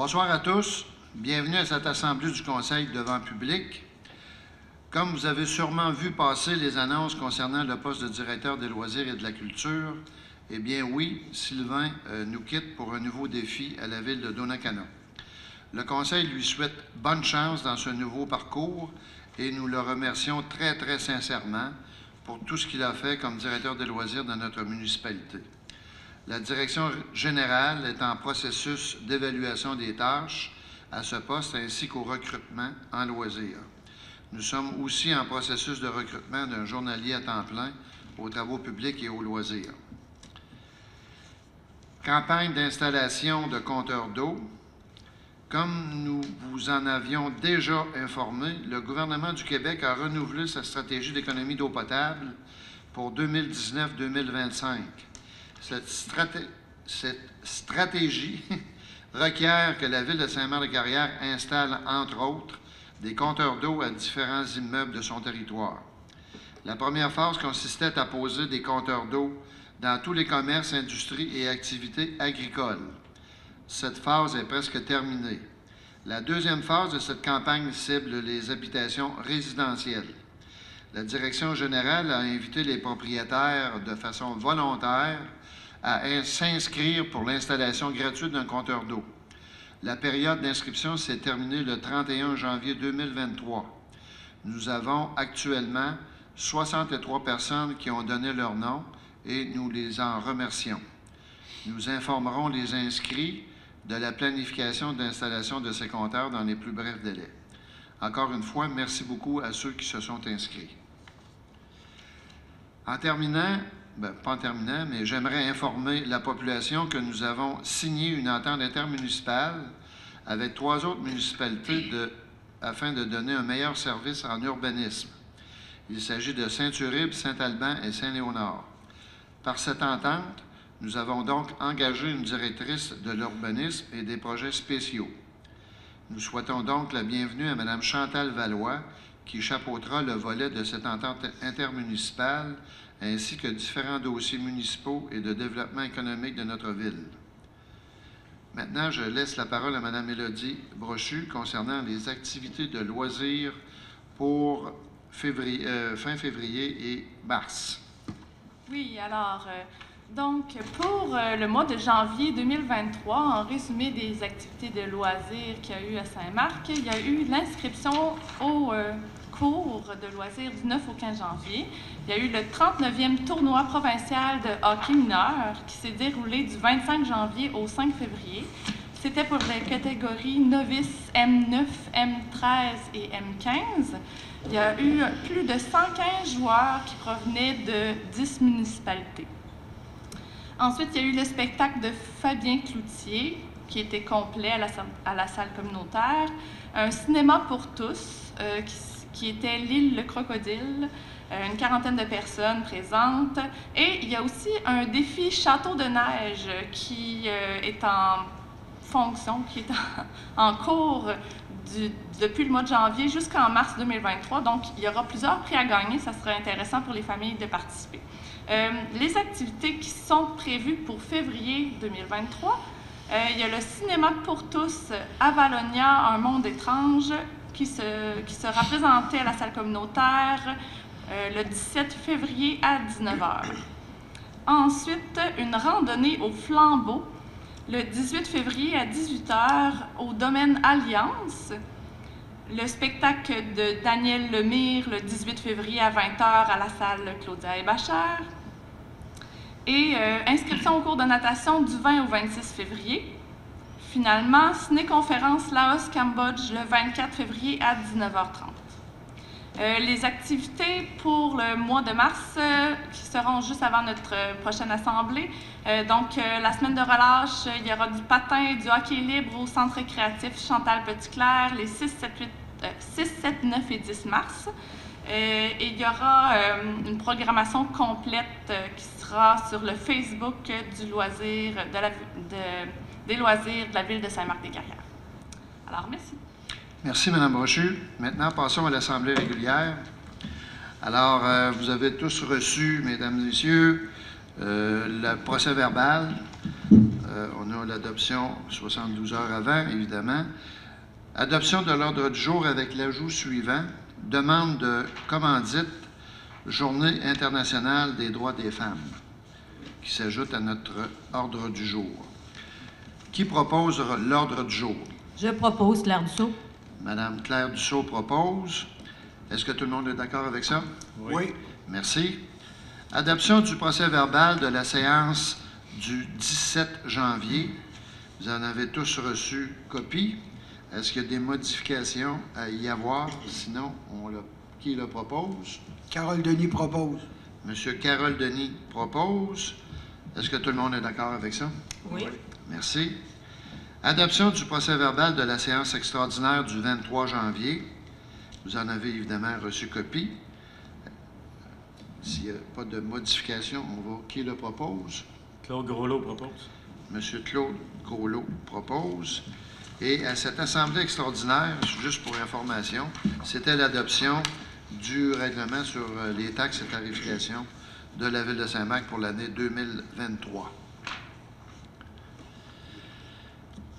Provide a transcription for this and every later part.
Bonsoir à tous. Bienvenue à cette assemblée du Conseil devant public. Comme vous avez sûrement vu passer les annonces concernant le poste de directeur des loisirs et de la culture, eh bien oui, Sylvain nous quitte pour un nouveau défi à la ville de Donnacona. Le Conseil lui souhaite bonne chance dans ce nouveau parcours et nous le remercions très, très sincèrement pour tout ce qu'il a fait comme directeur des loisirs dans notre municipalité. La direction générale est en processus d'évaluation des tâches à ce poste ainsi qu'au recrutement en loisirs. Nous sommes aussi en processus de recrutement d'un journalier à temps plein aux travaux publics et aux loisirs. Campagne d'installation de compteurs d'eau. Comme nous vous en avions déjà informé, le gouvernement du Québec a renouvelé sa stratégie d'économie d'eau potable pour 2019-2025. Cette stratégie requiert que la Ville de Saint-Marc-de-Carrière installe, entre autres, des compteurs d'eau à différents immeubles de son territoire. La première phase consistait à poser des compteurs d'eau dans tous les commerces, industries et activités agricoles. Cette phase est presque terminée. La deuxième phase de cette campagne cible les habitations résidentielles. La direction générale a invité les propriétaires de façon volontaire à s'inscrire pour l'installation gratuite d'un compteur d'eau. La période d'inscription s'est terminée le 31 janvier 2023. Nous avons actuellement 63 personnes qui ont donné leur nom et nous les en remercions. Nous informerons les inscrits de la planification d'installation de ces compteurs dans les plus brefs délais. Encore une fois, merci beaucoup à ceux qui se sont inscrits. En terminant, pas en terminant, mais j'aimerais informer la population que nous avons signé une entente intermunicipale avec 3 autres municipalités afin de donner un meilleur service en urbanisme. Il s'agit de Saint-Uribe, Saint-Alban et Saint-Léonard. Par cette entente, nous avons donc engagé une directrice de l'urbanisme et des projets spéciaux. Nous souhaitons donc la bienvenue à Mme Chantal Valois, qui chapeautera le volet de cette entente intermunicipale, ainsi que différents dossiers municipaux et de développement économique de notre ville. Maintenant, je laisse la parole à Mme Mélodie Brochu concernant les activités de loisirs pour fin février et mars. Oui, alors, donc, pour le mois de janvier 2023, en résumé des activités de loisirs qu'il y a eu à Saint-Marc, il y a eu l'inscription au cours de loisirs du 9 au 15 janvier. Il y a eu le 39e tournoi provincial de hockey mineur qui s'est déroulé du 25 janvier au 5 février. C'était pour les catégories novices M9, M13 et M15. Il y a eu plus de 115 joueurs qui provenaient de 10 municipalités. Ensuite, il y a eu le spectacle de Fabien Cloutier, qui était complet à la salle communautaire. Un cinéma pour tous, qui était l'île Le Crocodile, une quarantaine de personnes présentes. Et il y a aussi un défi Château de neige qui est en fonction, qui est en cours depuis le mois de janvier jusqu'en mars 2023. Donc, il y aura plusieurs prix à gagner. Ça sera intéressant pour les familles de participer. Les activités qui sont prévues pour février 2023, il y a le cinéma pour tous à Valonia, Un monde étrange, qui sera présenté à la salle communautaire le 17 février à 19h. Ensuite, une randonnée au flambeau le 18 février à 18h au domaine Alliance. Le spectacle de Daniel Lemire le 18 février à 20h à la salle Claudia Hébachère. Et inscription au cours de natation du 20 au 26 février. Finalement, ciné-conférence Laos Cambodge le 24 février à 19h30. Les activités pour le mois de mars qui seront juste avant notre prochaine assemblée. La semaine de relâche, il y aura du patin et du hockey libre au centre récréatif Chantal Petitclerc les 6, 7, 9 et 10 mars. Et il y aura une programmation complète qui sera sur le Facebook du loisir des loisirs de la ville de Saint-Marc-des-Carrières. Alors, merci. Merci, Mme Brochu. Maintenant, passons à l'Assemblée régulière. Alors, vous avez tous reçu, mesdames et messieurs, le procès-verbal on a l'adoption 72 heures avant, évidemment. Adoption de l'ordre du jour avec l'ajout suivant. Demande de commandite Journée internationale des droits des femmes, qui s'ajoute à notre ordre du jour. Qui propose l'ordre du jour? Je propose Claire Dussault. Madame Claire Dussault propose. Est-ce que tout le monde est d'accord avec ça? Oui. Merci. Adoption du procès-verbal de la séance du 17 janvier. Vous en avez tous reçu copie. Est-ce qu'il y a des modifications à y avoir? Sinon, qui le propose? Carole Denis propose. Monsieur Carole Denis propose. Est-ce que tout le monde est d'accord avec ça? Oui. Merci. Adoption du procès-verbal de la séance extraordinaire du 23 janvier. Vous en avez évidemment reçu copie. S'il n'y a pas de modification, qui le propose? Claude Groslot propose. Monsieur Claude Groslot propose. Et à cette assemblée extraordinaire, juste pour information, c'était l'adoption du règlement sur les taxes et tarifications de la Ville de Saint-Marc pour l'année 2023.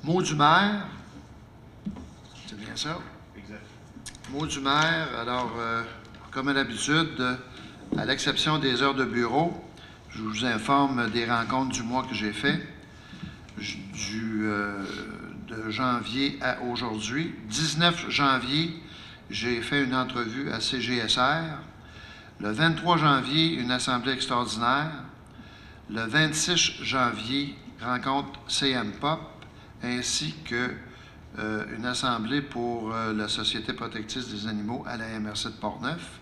Mot du maire. C'est bien ça? Exact. Mot du maire. Alors, comme à l'habitude, à l'exception des heures de bureau, je vous informe des rencontres du mois que j'ai fait, de janvier à aujourd'hui. 19 janvier, j'ai fait une entrevue à CGSR. Le 23 janvier, une assemblée extraordinaire. Le 26 janvier, rencontre CM-POP, ainsi que une assemblée pour la Société protectrice des animaux à la MRC de Portneuf.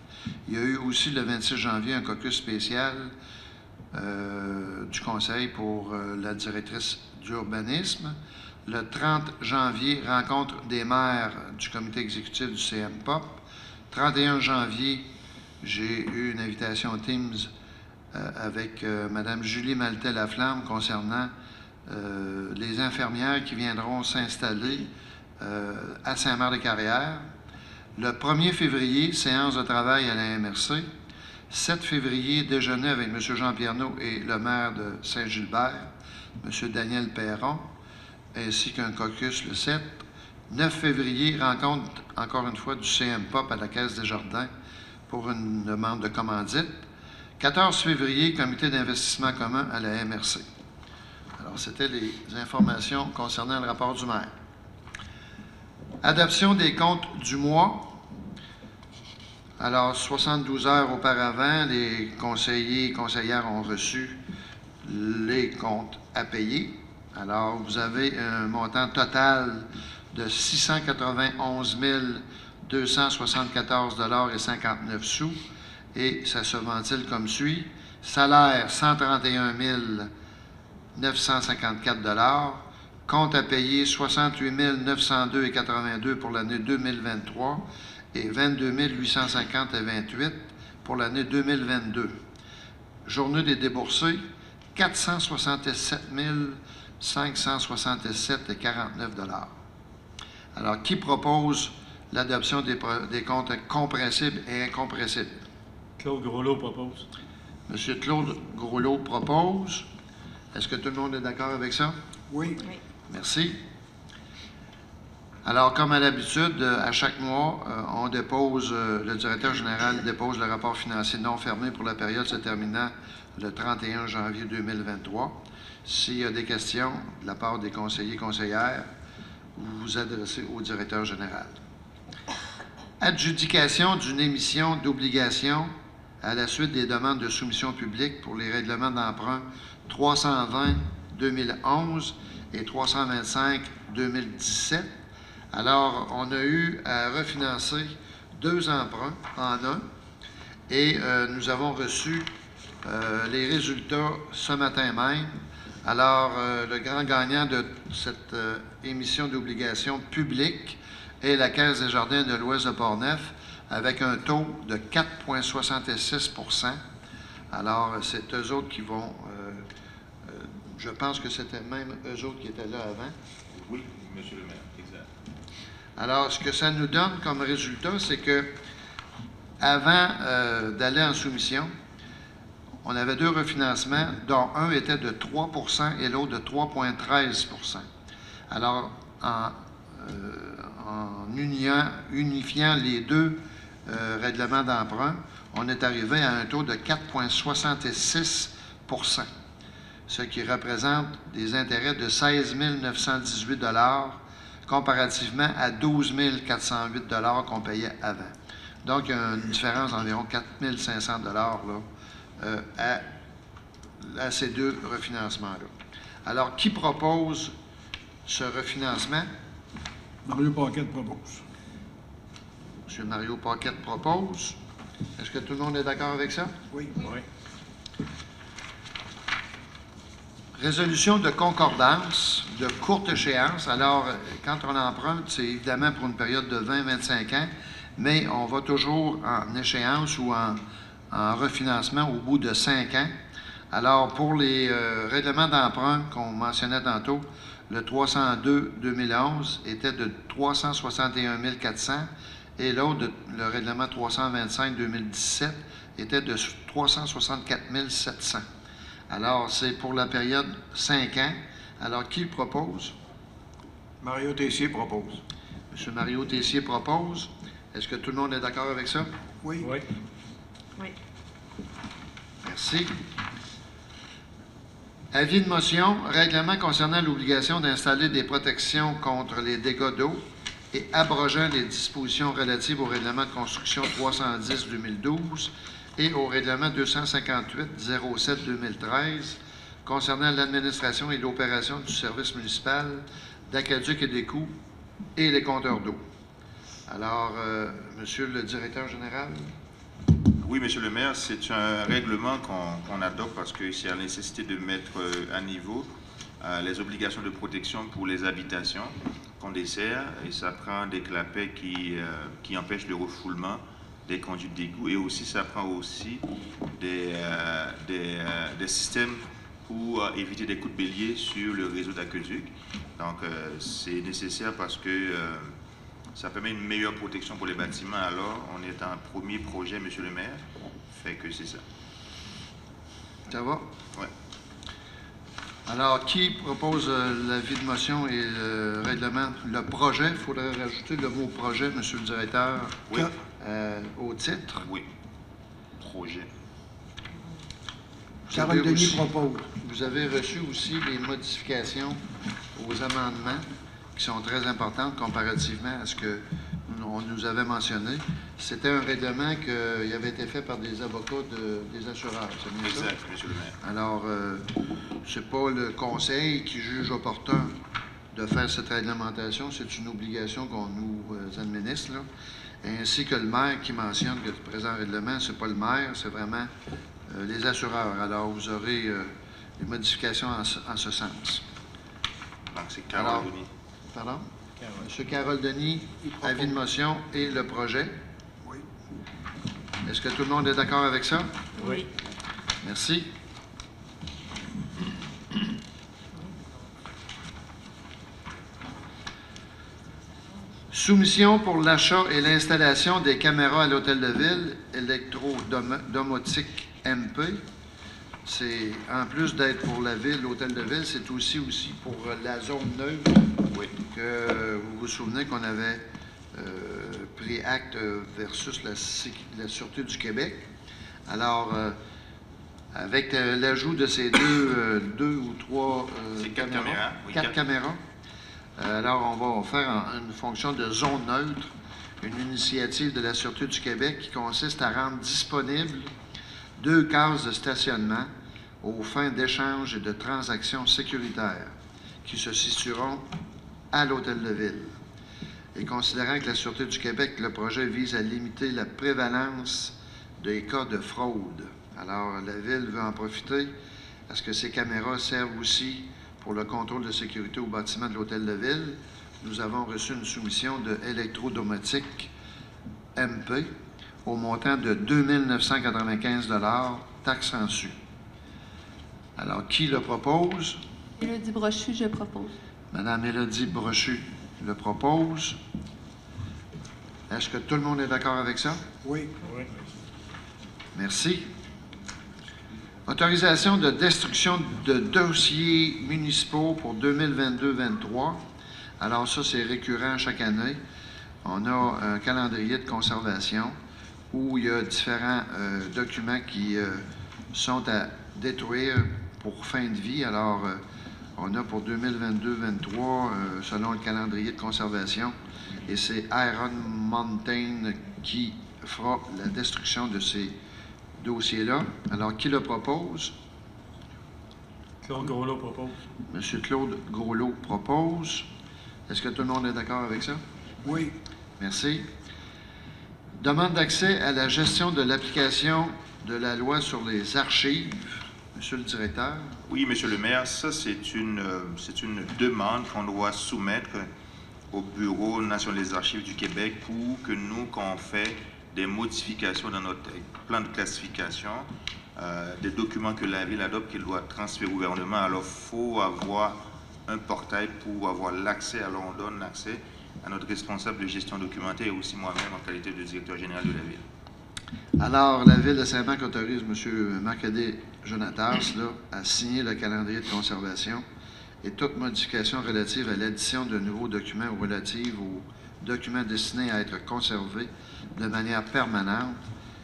Il y a eu aussi le 26 janvier un caucus spécial du Conseil pour la directrice d'urbanisme. Le 30 janvier, rencontre des maires du comité exécutif du CM-POP. 31 janvier, j'ai eu une invitation Teams avec Mme Julie Maltais-Laflamme concernant les infirmières qui viendront s'installer à Saint-Marc-des-Carrières. Le 1er février, séance de travail à la MRC. 7 février, déjeuner avec M. Jean Pierneau et le maire de Saint-Gilbert, M. Daniel Perron, ainsi qu'un caucus le 7. 9 février, rencontre, encore une fois, du CM-POP à la Caisse des Jardins pour une demande de commandite. 14 février, comité d'investissement commun à la MRC. Alors, c'était les informations concernant le rapport du maire. Adoption des comptes du mois. Alors, 72 heures auparavant, les conseillers et conseillères ont reçu les comptes à payer. Alors, vous avez un montant total de 691 274,59 $, et ça se ventile comme suit. Salaire, 131 954 $. Compte à payer, 68 902,82 $ pour l'année 2023 et 22 850,28 $ pour l'année 2022. Journée des déboursés, 467 567,49 $. Alors, qui propose l'adoption des comptes compressibles et incompressibles? Claude Groslot propose. M. Claude Groslot propose. Est-ce que tout le monde est d'accord avec ça? Oui. Oui. Merci. Alors, comme à l'habitude, à chaque mois, on dépose, le directeur général dépose le rapport financier non fermé pour la période se terminant le 31 janvier 2023. S'il y a des questions de la part des conseillers et conseillères, vous vous adressez au directeur général. Adjudication d'une émission d'obligation à la suite des demandes de soumission publique pour les règlements d'emprunt 320-2011 et 325-2017. Alors, on a eu à refinancer 2 emprunts en un et nous avons reçu les résultats ce matin même. Alors, le grand gagnant de cette émission d'obligation publique est la Caisse des Jardins de l'Ouest de Portneuf avec un taux de 4,66 %. Alors, c'est eux autres qui vont... je pense que c'était même eux autres qui étaient là avant. Oui, M. le maire, exact. Alors, ce que ça nous donne comme résultat, c'est que avant d'aller en soumission, on avait 2 refinancements, dont un était de 3 et l'autre de 3,13 %. Alors, en unifiant les deux règlements d'emprunt, on est arrivé à un taux de 4,66 %, ce qui représente des intérêts de 16 918 $ comparativement à 12 408 $ qu'on payait avant. Donc, il y a une différence d'environ 4 500 $ là, à ces deux refinancements-là. Alors, qui propose ce refinancement? Mario Paquette propose. M. Mario Paquette propose. Est-ce que tout le monde est d'accord avec ça? Oui. Oui. Résolution de concordance de courte échéance. Alors, quand on emprunte, c'est évidemment pour une période de 20-25 ans, mais on va toujours en échéance ou en refinancement au bout de 5 ans. Alors, pour les règlements d'emprunt qu'on mentionnait tantôt, le 302-2011 était de 361 400 et l'autre, le règlement 325-2017, était de 364 700. Alors, c'est pour la période 5 ans. Alors, qui propose? Mario Tessier propose. M. Mario Tessier propose. Est-ce que tout le monde est d'accord avec ça? Oui. Oui. Oui. Merci. Avis de motion, règlement concernant l'obligation d'installer des protections contre les dégâts d'eau et abrogeant les dispositions relatives au règlement de construction 310-2012 et au règlement 258-07-2013 concernant l'administration et l'opération du service municipal d'aqueduc et d'égout et les compteurs d'eau. Alors, Monsieur le directeur général. Oui, Monsieur le maire, c'est un règlement qu'on adopte parce que c'est la nécessité de mettre à niveau les obligations de protection pour les habitations qu'on dessert, et ça prend des clapets qui empêchent le refoulement des conduites d'égout, et aussi ça prend aussi des systèmes pour éviter des coups de bélier sur le réseau d'aqueduc. Donc c'est nécessaire parce que ça permet une meilleure protection pour les bâtiments. Alors on est en premier projet, Monsieur le maire, fait que c'est ça. Ça va? Ouais. Alors, qui propose l'avis de motion et le règlement? Le projet, il faudrait rajouter le mot projet, Monsieur le directeur, Oui. Au titre. Oui. Projet. Vous Carole avez Denis aussi- propose. Vous avez reçu aussi les modifications aux amendements qui sont très importantes comparativement à ce que on nous avait mentionné. C'était un règlement qui avait été fait par des avocats des assureurs. C'est bien ça? Exact, Monsieur le maire. Alors, c'est pas le conseil qui juge opportun de faire cette réglementation, c'est une obligation qu'on nous administre, là. Ainsi que le maire qui mentionne que le présent règlement, c'est pas le maire, c'est vraiment les assureurs. Alors, vous aurez des modifications en ce sens. Donc c'est Alors, Carole Denis. Pardon? Carole. M. Carole Denis, avis de motion et le projet. Oui. Est-ce que tout le monde est d'accord avec ça? Oui. Merci. Soumission pour l'achat et l'installation des caméras à l'Hôtel de Ville, électro-domotique MP. C'est, en plus d'être pour la ville, l'Hôtel de Ville, c'est aussi pour la zone neutre. Oui. Que vous vous souvenez qu'on avait pris acte versus la Sûreté du Québec. Alors, avec l'ajout de ces deux ou trois C'est 4 caméras. Oui, 4 caméras. Alors, on va faire une fonction de zone neutre, une initiative de la Sûreté du Québec qui consiste à rendre disponibles 2 cases de stationnement aux fins d'échange et de transactions sécuritaires qui se situeront à l'Hôtel de Ville. Et considérant que la Sûreté du Québec, le projet vise à limiter la prévalence des cas de fraude. Alors, la Ville veut en profiter à ce que ces caméras servent aussi pour le contrôle de sécurité au bâtiment de l'Hôtel de Ville. Nous avons reçu une soumission de électro-domotique MP au montant de 2 995 $, taxes en su. Alors, qui le propose? Élodie Brochu, je propose. Madame Élodie Brochu le propose. Est-ce que tout le monde est d'accord avec ça? Oui. Oui. Merci. Autorisation de destruction de dossiers municipaux pour 2022-23. Alors ça, c'est récurrent chaque année. On a un calendrier de conservation où il y a différents documents qui sont à détruire pour fin de vie. Alors, on a pour 2022-23, selon le calendrier de conservation, et c'est Iron Mountain qui fera la destruction de ces dossiers-là. Alors, qui le propose? Claude Groslo propose. M. Claude Groslo propose. Est-ce que tout le monde est d'accord avec ça? Oui. Merci. Demande d'accès à la gestion de l'application de la loi sur les archives. Monsieur le directeur. Oui, Monsieur le maire, ça c'est une demande qu'on doit soumettre au Bureau national des archives du Québec pour que nous, quand on fait des modifications dans notre plan de classification, des documents que la Ville adopte, qu'elle doit transférer au gouvernement, alors il faut avoir un portail pour avoir l'accès. Alors on donne l'accès à notre responsable de gestion documentaire et aussi moi-même en qualité de directeur général de la Ville. Alors, la Ville de Saint-Marc autorise M. Marcadet Jonatas à signer le calendrier de conservation et toute modification relative à l'addition de nouveaux documents ou relative aux documents destinés à être conservés de manière permanente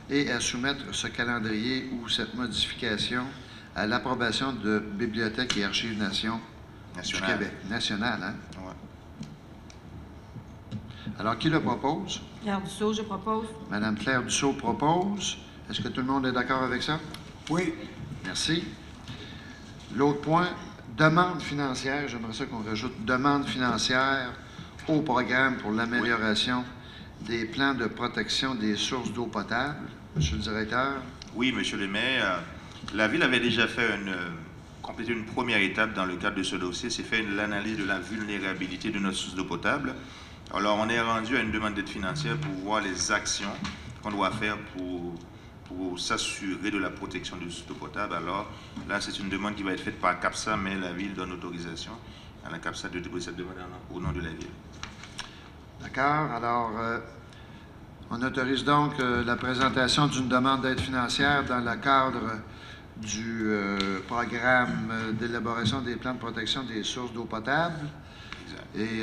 et à soumettre ce calendrier ou cette modification à l'approbation de Bibliothèque et Archives Nation du Québec. National, hein? Ouais. Alors, qui le propose? Claire Dussault, je propose. Madame Claire Dussault propose. Est-ce que tout le monde est d'accord avec ça? Oui. Merci. L'autre point, demande financière. J'aimerais ça qu'on rajoute demande financière au programme pour l'amélioration des plans de protection des sources d'eau potable. Monsieur le directeur. Oui, Monsieur le maire, la Ville avait déjà fait complété une première étape dans le cadre de ce dossier, c'est faire l'analyse de la vulnérabilité de notre source d'eau potable. Alors, on est rendu à une demande d'aide financière pour voir les actions qu'on doit faire pour s'assurer de la protection de source d'eau potable. Alors, là, c'est une demande qui va être faite par CAPSA, mais la Ville donne autorisation à la CAPSA de déposer cette demande au nom de la Ville. D'accord. Alors, on autorise donc la présentation d'une demande d'aide financière dans le cadre du programme d'élaboration des plans de protection des sources d'eau potable. Et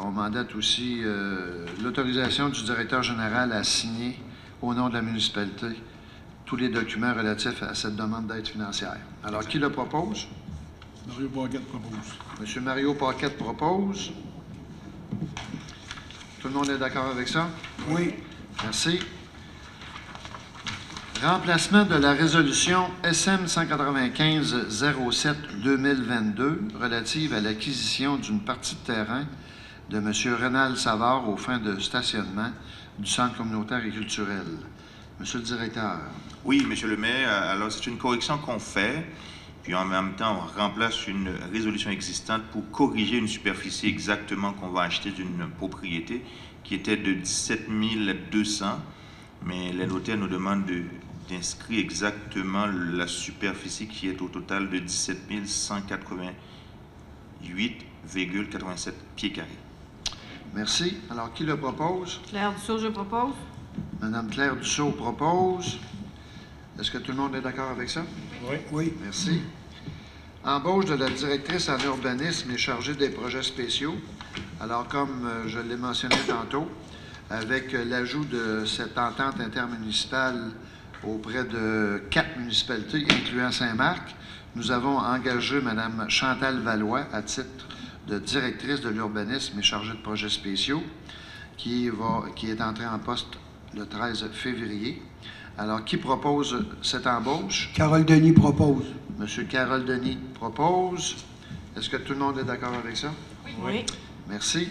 on mandate aussi l'autorisation du directeur général à signer au nom de la municipalité tous les documents relatifs à cette demande d'aide financière. Alors, qui le propose? Mario Paquette propose. M. Mario Paquette propose. Tout le monde est d'accord avec ça? Oui. Merci. Remplacement de la résolution SM 195-07-2022 relative à l'acquisition d'une partie de terrain de M. Rénal Savard aux fins de stationnement du Centre communautaire et culturel. Monsieur le directeur. Oui, Monsieur le maire, alors c'est une correction qu'on fait, puis en même temps on remplace une résolution existante pour corriger une superficie exactement qu'on va acheter d'une propriété qui était de 17 200, mais les notaires nous demandent d'inscrire exactement la superficie qui est au total de 17 188,87 pieds carrés. Merci. Alors, qui le propose? Claire Dussault, je propose. Madame Claire Dussault propose. Est-ce que tout le monde est d'accord avec ça? Oui. Oui. Merci. Embauche de la directrice en urbanisme et chargée des projets spéciaux. Alors, comme je l'ai mentionné tantôt, avec l'ajout de cette entente intermunicipale auprès de 4 municipalités, incluant Saint-Marc, nous avons engagé Mme Chantal Valois à titre de directrice de l'urbanisme et chargée de projets spéciaux, qui est entrée en poste le 13 février. Alors, qui propose cette embauche? Carole Denis propose. M. Carole Denis propose. Est-ce que tout le monde est d'accord avec ça? Oui. Merci.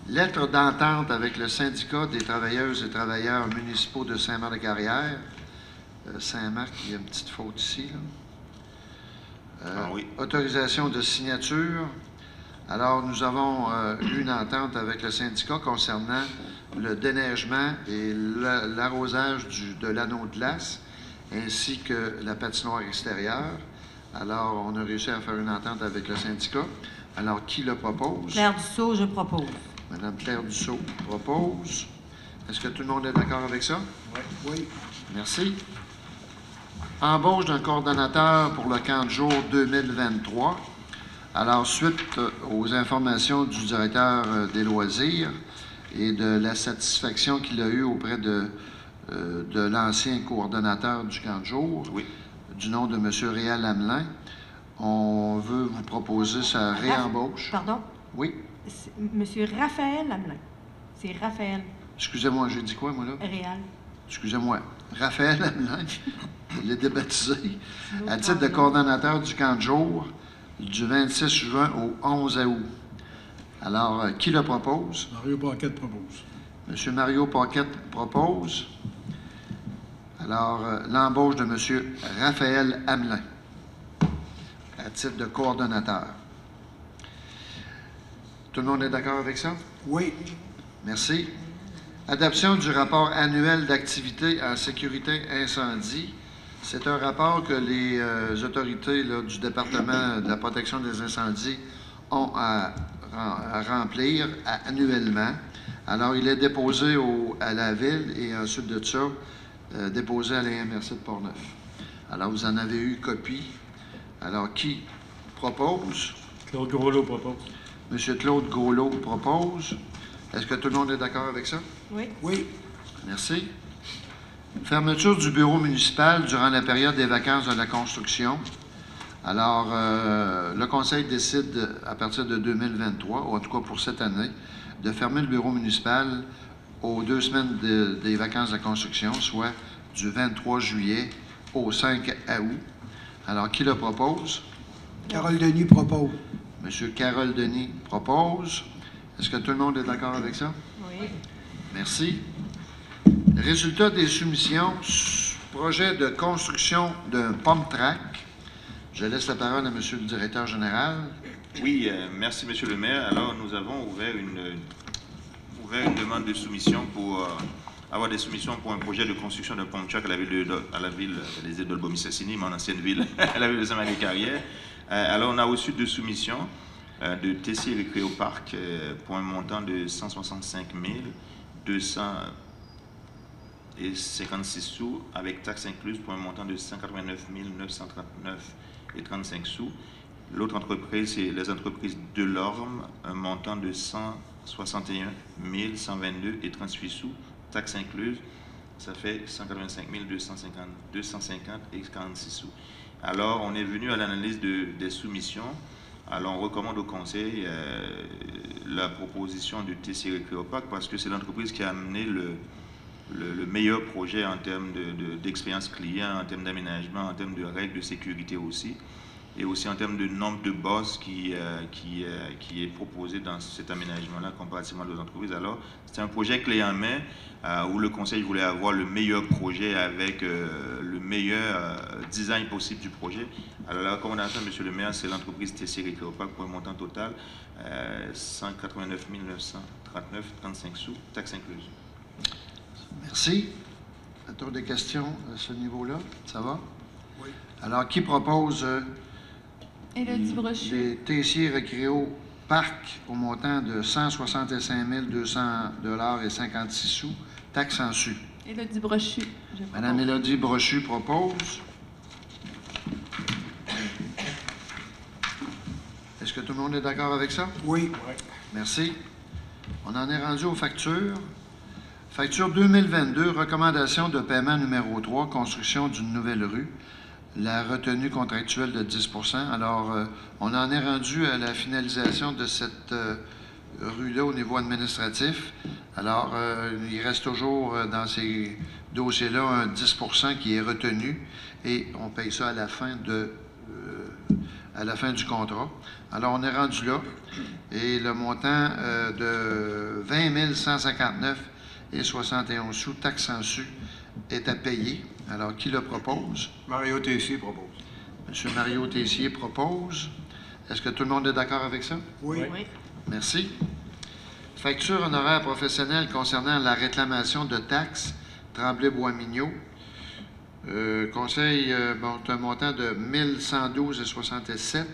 Lettre d'entente avec le syndicat des travailleuses et travailleurs municipaux de Saint-Marc-de-Carrière. Saint-Marc, il y a une petite faute ici. Là. Oui. Autorisation de signature. Alors, nous avons eu une entente avec le syndicat concernant le déneigement et l'arrosage de l'anneau de glace, ainsi que la patinoire extérieure. Alors, on a réussi à faire une entente avec le syndicat. Alors, qui le propose? Claire Dussault, je propose. Madame Claire Dussault propose. Est-ce que tout le monde est d'accord avec ça? Oui. Merci. Embauche d'un coordonnateur pour le camp de jour 2023. Alors, suite aux informations du directeur des loisirs et de la satisfaction qu'il a eue auprès de l'ancien coordonnateur du camp de jour, Oui. du nom de M. Réal Hamelin, on veut vous proposer sa réembauche. Pardon? Oui. C'est Monsieur Raphaël Hamelin. C'est Raphaël Excusez-moi, j'ai dit quoi, moi, là? Réal. Excusez-moi. Raphaël Hamelin, je l'ai débaptisé, à titre de coordonnateur du camp de jour du 26 juin au 11 août. Alors, qui le propose? Mario Paquette propose. M. Mario Paquette propose. Alors, l'embauche de M. Raphaël Hamelin à titre de coordonnateur. Tout le monde est d'accord avec ça? Oui. Merci. Adoption du rapport annuel d'activité en sécurité incendie. C'est un rapport que les autorités là, du département de la protection des incendies ont à remplir annuellement. Alors, il est déposé à la ville et ensuite de ça, déposé à l'IMRC de Portneuf. Alors, vous en avez eu copie. Alors, qui propose? Claude Groslo propose. M. Claude Gaulot propose. Est-ce que tout le monde est d'accord avec ça? Oui. Oui. Merci. Fermeture du bureau municipal durant la période des vacances de la construction. Alors, le conseil décide, à partir de 2023, ou en tout cas pour cette année, de fermer le bureau municipal aux 2 semaines des vacances de la construction, soit du 23 juillet au 5 août. Alors, qui le propose? Carole Denis propose. M. Carole Denis propose. Est-ce que tout le monde est d'accord avec ça? Oui. Merci. Résultat des soumissions, projet de construction d'un pump track. Je laisse la parole à M. le directeur général. Oui, merci, Monsieur le maire. Alors, nous avons ouvert une demande de soumission pour avoir des soumissions pour un projet de construction d'un pump track à la ville des Dolbeau-Mistassini, mon ancienne ville, à la ville de Saint-Marie-des-Carrières. Alors, on a reçu 2 soumissions de TC Récréo Parc pour un montant de 165 256 sous, avec taxes incluses pour un montant de 189 939 et 35 sous. L'autre entreprise, c'est les entreprises de l'Orme, un montant de 161 122 et 38 sous, taxes incluses. Ça fait 185 250 et 46 sous. Alors, on est venu à l'analyse des soumissions. Alors, on recommande au conseil la proposition du TC Récréopac parce que c'est l'entreprise qui a amené le meilleur projet en termes d'expérience client, en termes d'aménagement, en termes de règles de sécurité aussi, et aussi en termes de nombre de bosses qui est proposé dans cet aménagement-là comparativement à d'autres entreprises. Alors, c'est un projet clé en main où le conseil voulait avoir le meilleur projet avec le meilleur design possible du projet. Alors, la recommandation, Monsieur le maire, c'est l'entreprise TC Récréopac pour un montant total 189 939 35 sous, taxes incluses. Merci. A-t-on des questions à ce niveau-là? Ça va? Oui. Alors, qui propose Élodie Brochu. les TC Récréo Parc au montant de 165 200 $ et 56 sous, taxes en su? Élodie Brochu. Je Madame propose. Élodie Brochu propose. Est-ce que tout le monde est d'accord avec ça? Oui. Merci. On en est rendu aux factures. Facture 2022, recommandation de paiement numéro 3, construction d'une nouvelle rue. La retenue contractuelle de 10 %. Alors, on en est rendu à la finalisation de cette rue-là au niveau administratif. Alors, il reste toujours dans ces dossiers-là un 10 % qui est retenu et on paye ça à la fin du contrat. Alors, on est rendu là et le montant de 20 159 et 71 sous, taxes en su, est à payer. Alors, qui le propose? Mario Tessier propose. M. Mario Tessier propose. Est-ce que tout le monde est d'accord avec ça? Oui. Oui. Merci. Facture honoraire professionnelle concernant la réclamation de taxes Tremblay-Bois-Mignot. Conseil, un montant de 1112,67.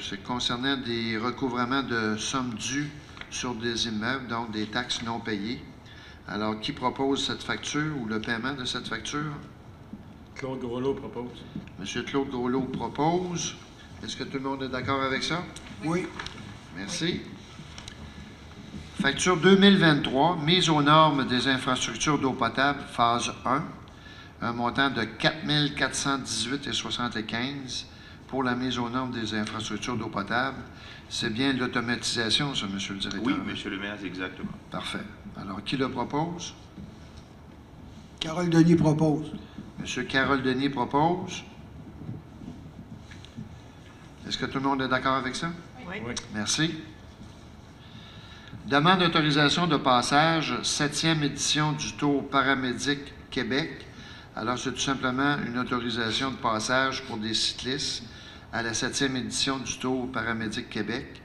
C'est concernant des recouvrements de sommes dues sur des immeubles, donc des taxes non payées. Alors, qui propose cette facture ou le paiement de cette facture? Claude Groslo propose. M. Claude Groslo propose. Est-ce que tout le monde est d'accord avec ça? Oui. Merci. Facture 2023, mise aux normes des infrastructures d'eau potable, phase 1, un montant de 4 418,75 pour la mise aux normes des infrastructures d'eau potable. C'est bien l'automatisation, ça, M. le directeur? Oui, monsieur le maire, exactement. Parfait. Alors, qui le propose? Carole Denis propose. M. Carole Denis propose. Est-ce que tout le monde est d'accord avec ça? Oui. Oui. Merci. Demande d'autorisation de passage, 7e édition du Tour paramédic Québec. Alors, c'est tout simplement une autorisation de passage pour des cyclistes à la 7e édition du Tour paramédic Québec,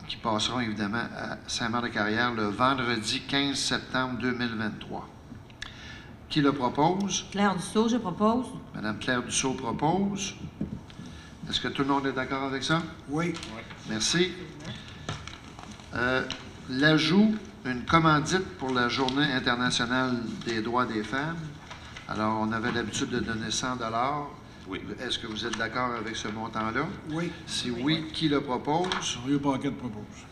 qui passeront évidemment à Saint-Marc-de-Carrière le vendredi 15 septembre 2023. Qui le propose? Claire Dussault, je propose. Madame Claire Dussault propose. Est-ce que tout le monde est d'accord avec ça? Oui. Merci. L'ajout, une commandite pour la Journée internationale des droits des femmes. Alors, on avait l'habitude de donner 100 $. Oui. Est-ce que vous êtes d'accord avec ce montant-là? Oui. Si oui, qui le propose? Mario Paquette propose.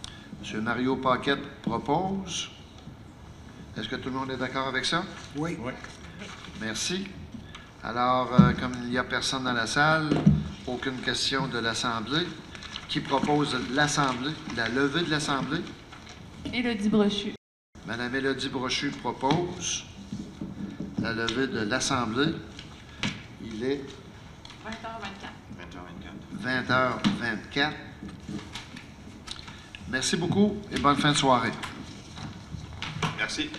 M. Mario Paquette propose. Est-ce que tout le monde est d'accord avec ça? Oui. Oui. Merci. Alors, comme il n'y a personne dans la salle, aucune question de l'Assemblée. Qui propose l'Assemblée, la levée de l'Assemblée? Élodie Brochu. Madame Élodie Brochu propose la levée de l'Assemblée. Il est 20h24. 20h24. Merci beaucoup et bonne fin de soirée. Merci.